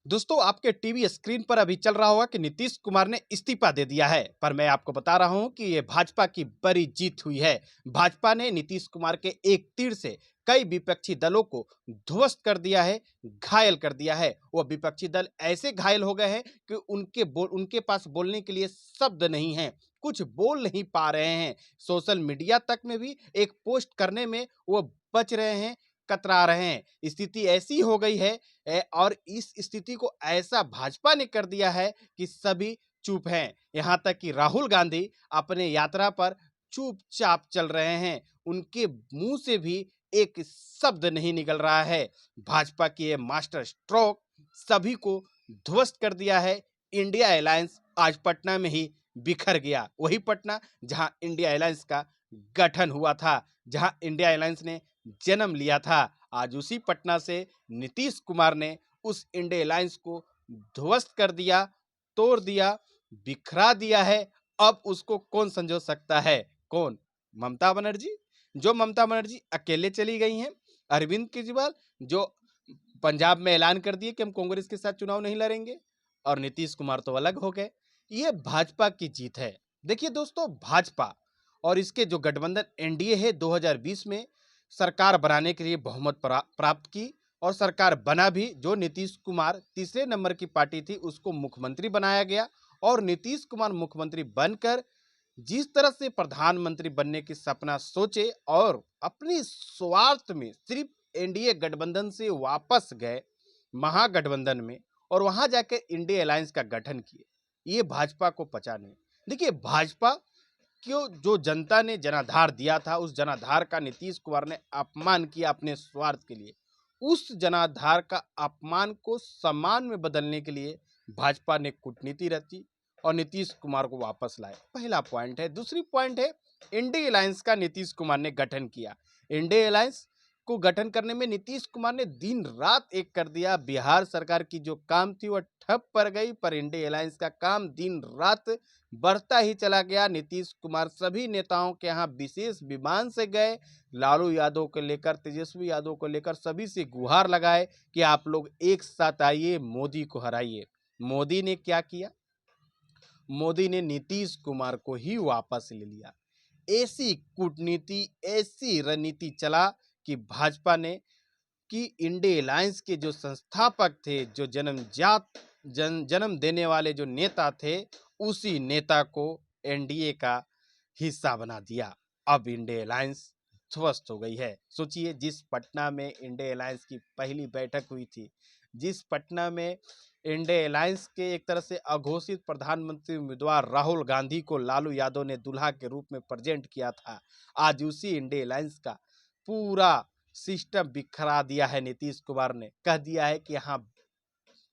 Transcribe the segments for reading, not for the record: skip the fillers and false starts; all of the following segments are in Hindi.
दोस्तों, आपके टीवी स्क्रीन पर अभी चल रहा होगा कि नीतीश कुमार ने इस्तीफा दे दिया है। पर मैं आपको बता रहा हूं कि ये भाजपा की बड़ी जीत हुई है। भाजपा ने नीतीश कुमार के एक तीर से कई विपक्षी दलों को ध्वस्त कर दिया है, घायल कर दिया है। वो विपक्षी दल ऐसे घायल हो गए हैं कि उनके पास बोलने के लिए शब्द नहीं है, कुछ बोल नहीं पा रहे हैं। सोशल मीडिया तक में भी एक पोस्ट करने में वो बच रहे हैं, कतरा रहे हैं। स्थिति ऐसी हो गई है और इस स्थिति को ऐसा भाजपा ने कर दिया है कि सभी चुप हैं। यहाँ तक कि राहुल गांधी अपने यात्रा पर चुपचाप चल रहे हैं। उनके मुंह से भी एक शब्द नहीं निकल रहा है। भाजपा की ये मास्टर स्ट्रोक सभी को ध्वस्त कर दिया है। इंडिया अलायंस आज पटना में ही बिखर गया। वही पटना जहां इंडिया अलायंस का गठन हुआ था, जहां इंडिया अलायंस ने जन्म लिया था। आज उसी पटना से नीतीश कुमार ने उस इंडिया अलायंस को ध्वस्त कर दिया, तोड़ दिया, बिखरा दिया है। अब उसको कौन संजो सकता है? कौन? ममता बनर्जी। जो ममता बनर्जी अकेले चली गई हैं। अरविंद केजरीवाल जो पंजाब में ऐलान कर दिए कि हम कांग्रेस के साथ चुनाव नहीं लड़ेंगे, और नीतीश कुमार तो अलग हो गए। ये भाजपा की जीत है। देखिए दोस्तों, भाजपा और इसके जो गठबंधन एनडीए है 2020 में सरकार बनाने के लिए बहुमत प्राप्त की और सरकार बना भी। जो नीतीश कुमार तीसरे नंबर की पार्टी थी उसको मुख्यमंत्री बनाया गया और नीतीश कुमार मुख्यमंत्री बनकर जिस तरह से प्रधानमंत्री बनने की सपना सोचे और अपनी स्वार्थ में सिर्फ एनडीए गठबंधन से वापस गए महागठबंधन में और वहां जाकर इंडिया अलायंस का गठन किए, ये भाजपा को पचा नहीं। देखिए, भाजपा क्यों जो जनता ने जनाधार दिया था उस जनाधार का नीतीश कुमार ने अपमान किया अपने स्वार्थ के लिए। उस जनाधार का अपमान को सम्मान में बदलने के लिए भाजपा ने कूटनीति रची और नीतीश कुमार को वापस लाए। पहला पॉइंट है। दूसरी पॉइंट है, इंडिया अलायंस का नीतीश कुमार ने गठन किया। इंडिया अलायंस को गठन करने में नीतीश कुमार ने दिन रात एक कर दिया। बिहार सरकार की जो काम थी वह ठप पड़ गई, पर इंडिया अलायंस का काम दिन रात बढ़ता ही चला गया। नीतीश कुमार सभी नेताओं के यहाँ विशेष विमान से गए, लालू यादव को लेकर, तेजस्वी यादव को लेकर सभी से गुहार लगाए कि आप लोग एक साथ आइए, मोदी को हराइए। मोदी ने क्या किया? मोदी ने नीतीश कुमार को ही वापस ले लिया। ऐसी कूटनीति, ऐसी रणनीति चला कि भाजपा ने कि इंडिया अलायंस के जो संस्थापक थे, जो जन्म देने वाले जो नेता थे, उसी नेता को एनडीए का हिस्सा बना दिया। अब इंडिया अलायंस ध्वस्त हो गई है। सोचिए, जिस पटना में इंडिया अलायंस की पहली बैठक हुई थी, जिस पटना में इंडिया अलायंस के एक तरह से अघोषित प्रधानमंत्री उम्मीदवार राहुल गांधी को लालू यादव ने दुल्हा के रूप में प्रेजेंट किया था, आज उसी इंडिया अलायंस का पूरा सिस्टम बिखरा दिया है। नीतीश कुमार ने कह दिया है कि यहाँ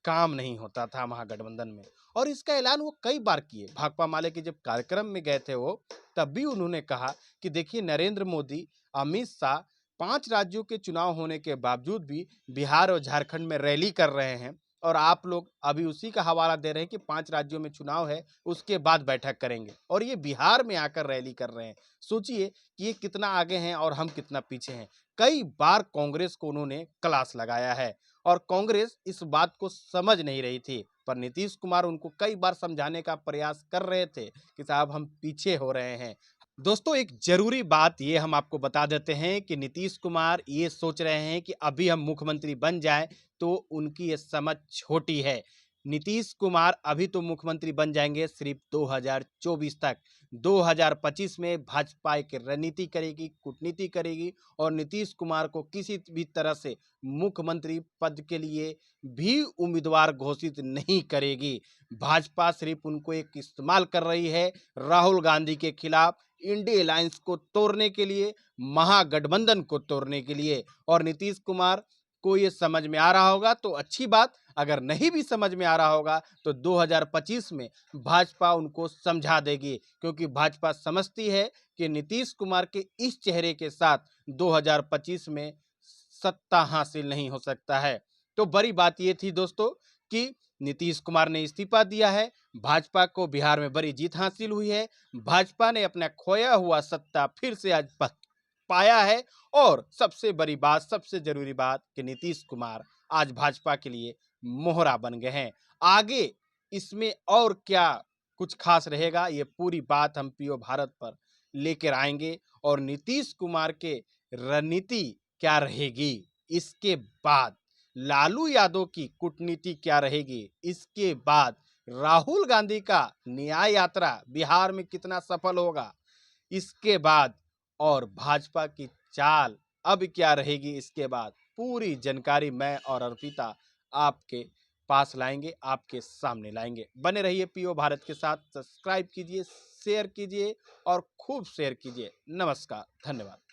काम नहीं होता था महागठबंधन में, और इसका ऐलान वो कई बार किए। भाकपा माले के जब कार्यक्रम में गए थे वो, तब भी उन्होंने कहा कि देखिए, नरेंद्र मोदी, अमित शाह 5 राज्यों के चुनाव होने के बावजूद भी बिहार और झारखंड में रैली कर रहे हैं, और आप लोग अभी उसी का हवाला दे रहे हैं कि 5 राज्यों में चुनाव है उसके बाद बैठक करेंगे, और ये बिहार में आकर रैली कर रहे हैं। सोचिए कि ये कितना आगे हैं और हम कितना पीछे हैं। कई बार कांग्रेस को उन्होंने क्लास लगाया है और कांग्रेस इस बात को समझ नहीं रही थी, पर नीतीश कुमार उनको कई बार समझाने का प्रयास कर रहे थे कि साहब हम पीछे हो रहे हैं। दोस्तों, एक जरूरी बात ये हम आपको बता देते हैं कि नीतीश कुमार ये सोच रहे हैं कि अभी हम मुख्यमंत्री बन जाएं तो उनकी ये समझ छोटी है। नीतीश कुमार अभी तो मुख्यमंत्री बन जाएंगे सिर्फ 2024 तक। 2025 में भाजपा एक रणनीति करेगी, कूटनीति करेगी और नीतीश कुमार को किसी भी तरह से मुख्यमंत्री पद के लिए भी उम्मीदवार घोषित नहीं करेगी। भाजपा सिर्फ उनको एक इस्तेमाल कर रही है राहुल गांधी के खिलाफ, इंडिया अलायंस को तोड़ने के लिए, महागठबंधन को तोड़ने के लिए। और नीतीश कुमार को ये समझ में आ रहा होगा तो अच्छी बात, अगर नहीं भी समझ में आ रहा होगा तो 2025 में भाजपा उनको समझा देगी, क्योंकि भाजपा समझती है कि नीतीश कुमार के इस चेहरे के साथ 2025 में सत्ता हासिल नहीं हो सकता है। तो बड़ी बात ये थी दोस्तों कि नीतीश कुमार ने इस्तीफा दिया है। भाजपा को बिहार में बड़ी जीत हासिल हुई है। भाजपा ने अपना खोया हुआ सत्ता फिर से आज पाया है। और सबसे बड़ी बात, सबसे जरूरी बात कि नीतीश कुमार आज भाजपा के लिए मोहरा बन गए हैं। आगे इसमें और क्या कुछ खास रहेगा, ये पूरी बात हम पीओ भारत पर लेकर आएंगे और नीतीश कुमार के रणनीति क्या रहेगी, इसके बाद लालू यादव की कूटनीति क्या रहेगी, इसके बाद राहुल गांधी का न्याय यात्रा बिहार में कितना सफल होगा, इसके बाद और भाजपा की चाल अब क्या रहेगी, इसके बाद पूरी जानकारी मैं और अर्पिता आपके पास लाएंगे, आपके सामने लाएंगे। बने रहिए पीओ भारत के साथ, सब्सक्राइब कीजिए, शेयर कीजिए और खूब शेयर कीजिए। नमस्कार, धन्यवाद।